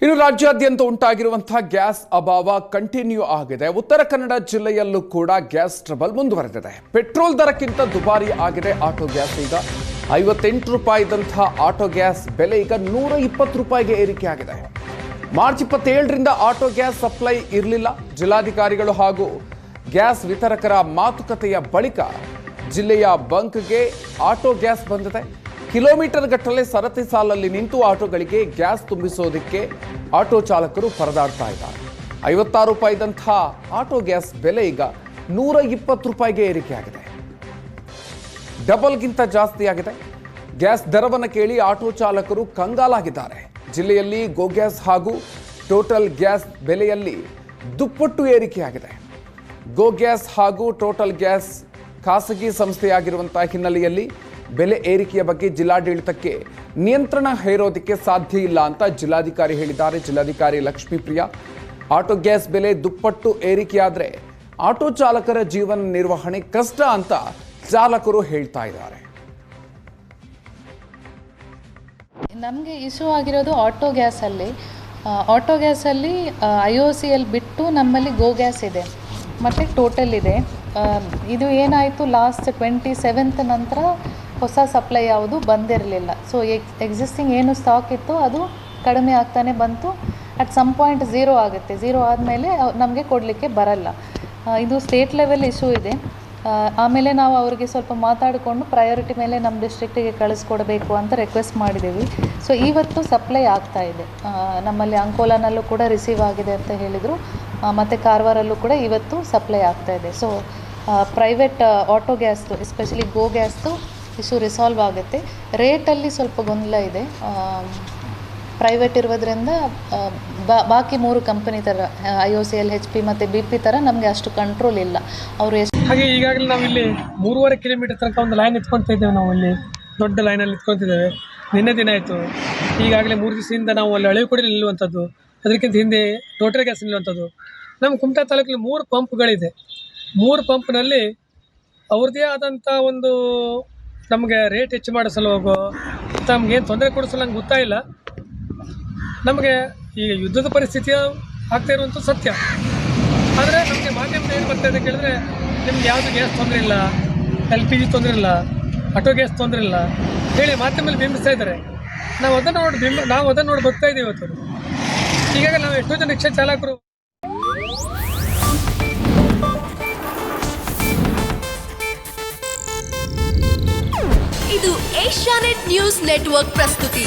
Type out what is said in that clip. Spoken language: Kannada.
ಇನ್ನು ರಾಜ್ಯಾದ್ಯಂತ ಉಂಟಾಗಿರುವಂತಹ ಗ್ಯಾಸ್ ಅಭಾವ ಕಂಟಿನ್ಯೂ ಆಗಿದೆ. ಉತ್ತರ ಕನ್ನಡ ಜಿಲ್ಲೆಯಲ್ಲೂ ಕೂಡ ಗ್ಯಾಸ್ ಟ್ರಬಲ್ ಮುಂದುವರೆದಿದೆ. ಪೆಟ್ರೋಲ್ ದರಕ್ಕಿಂತ ದುಬಾರಿ ಆಗಿದೆ ಆಟೋ ಗ್ಯಾಸ್. ಈಗ 58 ರೂಪಾಯಿದಂತಹ ಆಟೋ ಗ್ಯಾಸ್ ಬೆಲೆ ಈಗ 120 ರೂಪಾಯಿಗೆ ಏರಿಕೆಯಾಗಿದೆ. ಮಾರ್ಚ್ 27ರಿಂದ ಆಟೋ ಗ್ಯಾಸ್ ಸಪ್ಲೈ ಇರಲಿಲ್ಲ. ಜಿಲ್ಲಾಧಿಕಾರಿಗಳು ಹಾಗೂ ಗ್ಯಾಸ್ ವಿತರಕರ ಮಾತುಕತೆಯ ಬಳಿಕ ಜಿಲ್ಲೆಯ ಬಂಕ್ಗೆ ಆಟೋ ಗ್ಯಾಸ್ ಬಂದಿದೆ. ಕಿಲೋಮೀಟರ್ ಗಟ್ಟಲೆ ಸರತಿ ಸಾಲಲ್ಲಿ ನಿಂತು ಆಟೋಗಳಿಗೆ ಗ್ಯಾಸ್ ತುಂಬಿಸೋದಕ್ಕೆ ಆಟೋ ಚಾಲಕರು ಪರದಾಡ್ತಾ ಇದ್ದಾರೆ. 56 ರೂಪಾಯಿದಂತಹ ಆಟೋ ಗ್ಯಾಸ್ ಬೆಲೆ ಈಗ 120 ರೂಪಾಯಿಗೆ ಏರಿಕೆಯಾಗಿದೆ. ಡಬಲ್ಗಿಂತ ಜಾಸ್ತಿ ಆಗಿದೆ. ಗ್ಯಾಸ್ ದರವನ್ನು ಕೇಳಿ ಆಟೋ ಚಾಲಕರು ಕಂಗಾಲಾಗಿದ್ದಾರೆ. ಜಿಲ್ಲೆಯಲ್ಲಿ ಗೋ ಗ್ಯಾಸ್ ಹಾಗೂ ಟೋಟಲ್ ಗ್ಯಾಸ್ ಬೆಲೆಯಲ್ಲಿ ದುಪ್ಪಟ್ಟು ಏರಿಕೆಯಾಗಿದೆ. ಗೋ ಗ್ಯಾಸ್ ಹಾಗೂ ಟೋಟಲ್ ಗ್ಯಾಸ್ ಖಾಸಗಿ ಸಂಸ್ಥೆಯಾಗಿರುವಂತಹ ಹಿನ್ನೆಲೆಯಲ್ಲಿ ಬೆಲೆ ಏರಿಕೆಯ ಬಗ್ಗೆ ಜಿಲ್ಲಾಡಳಿತಕ್ಕೆ ನಿಯಂತ್ರಣ ಹೇರೋದಕ್ಕೆ ಸಾಧ್ಯ ಇಲ್ಲ ಅಂತ ಜಿಲ್ಲಾಧಿಕಾರಿ ಹೇಳಿದ್ದಾರೆ. ಜಿಲ್ಲಾಧಿಕಾರಿ ಲಕ್ಷ್ಮೀಪ್ರಿಯಾ, ಆಟೋ ಗ್ಯಾಸ್ ಬೆಲೆ ದುಪ್ಪಟ್ಟು ಏರಿಕೆಯಾದರೆ ಆಟೋ ಚಾಲಕರ ಜೀವನ ನಿರ್ವಹಣೆ ಕಷ್ಟ ಅಂತ ಚಾಲಕರು ಹೇಳ್ತಾ ಇದ್ದಾರೆ. ನಮಗೆ ಇಶ್ಯೂ ಆಗಿರೋದು ಆಟೋ ಗ್ಯಾಸಲ್ಲಿ IOCL ಬಿಟ್ಟು ನಮ್ಮಲ್ಲಿ ಗೋ ಗ್ಯಾಸ್ ಇದೆ ಮತ್ತು ಟೋಟಲ್ ಇದೆ. ಇದು ಏನಾಯಿತು, ಲಾಸ್ಟ್ 27th ನಂತರ ಹೊಸ ಸಪ್ಲೈ ಯಾವುದು ಬಂದಿರಲಿಲ್ಲ. ಸೊ ಎಕ್ಸಿಸ್ಟಿಂಗ್ ಏನು ಸ್ಟಾಕ್ ಇತ್ತು ಅದು ಕಡಿಮೆ ಆಗ್ತಾನೆ ಬಂತು. ಅಟ್ ಸಮ್ ಪಾಯಿಂಟ್ ಝೀರೋ ಆಗುತ್ತೆ. ಝೀರೋ ಆದಮೇಲೆ ನಮಗೆ ಕೊಡಲಿಕ್ಕೆ ಬರಲ್ಲ. ಇದು ಸ್ಟೇಟ್ ಲೆವೆಲ್ ಇಶ್ಯೂ ಇದೆ. ಆಮೇಲೆ ನಾವು ಅವರಿಗೆ ಸ್ವಲ್ಪ ಮಾತಾಡಿಕೊಂಡು ಪ್ರಯಾರಿಟಿ ಮೇಲೆ ನಮ್ಮ ಡಿಸ್ಟ್ರಿಕ್ಟಿಗೆ ಕಳಿಸ್ಕೊಡ್ಬೇಕು ಅಂತ ರಿಕ್ವೆಸ್ಟ್ ಮಾಡಿದ್ದೀವಿ. ಸೊ ಇವತ್ತು ಸಪ್ಲೈ ಆಗ್ತಾ ಇದೆ. ನಮ್ಮಲ್ಲಿ ಅಂಕೋಲಾನಲ್ಲೂ ಕೂಡ ರಿಸೀವ್ ಆಗಿದೆ ಅಂತ ಹೇಳಿದರು. ಮತ್ತು ಕಾರವಾರಲ್ಲೂ ಕೂಡ ಇವತ್ತು ಸಪ್ಲೈ ಆಗ್ತಾ ಇದೆ. ಸೊ ಪ್ರೈವೇಟ್ ಆಟೋ ಗ್ಯಾಸ್ದು ಎಸ್ಪೆಷಲಿ ಗೋ ಗ್ಯಾಸ್ದು ಇಶ್ಯೂ ರಿಸಾಲ್ವ್ ಆಗುತ್ತೆ. ರೇಟಲ್ಲಿ ಸ್ವಲ್ಪ ಗೊಂದಲ ಇದೆ. ಪ್ರೈವೇಟ್ ಇರೋದ್ರಿಂದ ಬಾಕಿ 3 ಕಂಪನಿ ಥರ IOCL, HP ಮತ್ತು BP ಥರ ನಮಗೆ ಅಷ್ಟು ಕಂಟ್ರೋಲ್ ಇಲ್ಲ. ಅವರು ಹಾಗೆ ಈಗಾಗಲೇ ನಾವು ಇಲ್ಲಿ 3.5 ಕಿಲೋಮೀಟರ್ ತನಕ ಒಂದು ಲೈನ್ ಎತ್ಕೊಳ್ತಾ ಇದ್ದೇವೆ. ನಾವು ಅಲ್ಲಿ ದೊಡ್ಡ ಲೈನಲ್ಲಿ ಎತ್ಕೊಳ್ತಿದ್ದೇವೆ. ನಿನ್ನೆ ದಿನ ಆಯಿತು. ಈಗಾಗಲೇ 3 ದಿವಸದಿಂದ ನಾವು ಅಲ್ಲಿ ಹಳೆಯಕೋಟೆ ನಿಲ್ಲುವಂಥದ್ದು, ಅದಕ್ಕಿಂತ ಹಿಂದೆ ಟೋಟಲ್ ಗ್ಯಾಸ್ ನಿಲ್ಲುವಂಥದ್ದು. ನಮ್ಮ ಕುಮಟಾ ತಾಲೂಕಲ್ಲಿ 3 ಪಂಪ್ಗಳಿದೆ. 3 ಪಂಪ್ನಲ್ಲಿ ಅವ್ರದ್ದೇ ಆದಂಥ ಒಂದು ನಮಗೆ ರೇಟ್ ಹೆಚ್ಚು ಮಾಡೋ ಸಲುವಾಗೋ ನಮಗೇನು ತೊಂದರೆ ಕೊಡಿಸಲು ನಂಗೆ ಗೊತ್ತಾಯಿಲ್ಲ. ನಮಗೆ ಈ ಯುದ್ಧದ ಪರಿಸ್ಥಿತಿ ಆಗ್ತಾ ಇರುವಂಥ ಸತ್ಯ. ಆದರೆ ನಮಗೆ ಮಾಧ್ಯಮದ ಏನು ಬರ್ತಾ ಇದೆ ಕೇಳಿದ್ರೆ, ನಿಮ್ಗೆ ಯಾವುದು ಗ್ಯಾಸ್ ತೊಂದರೆ ಇಲ್ಲ, LPG ತೊಂದರೆ ಇಲ್ಲ, ಆಟೋ ಗ್ಯಾಸ್ ತೊಂದರೆ ಇಲ್ಲ ಹೇಳಿ ಮಾಧ್ಯಮದಲ್ಲಿ ಬಿಂಬಿಸ್ತಾ ಇದ್ದಾರೆ. ನಾವು ಅದನ್ನು ನೋಡಿ ಬರ್ತಾ ಇದ್ದೀವಿ ಇವತ್ತು. ಹೀಗಾಗಿ ನಾವು ಎಷ್ಟೋ ಜನ ರಿಕ್ಷಾ ಚಾಲಕರು ಇದು ಏಷ್ಯಾನೆಟ್ ನ್ಯೂಸ್ ನೆಟ್ವರ್ಕ್ ಪ್ರಸ್ತುತಿ.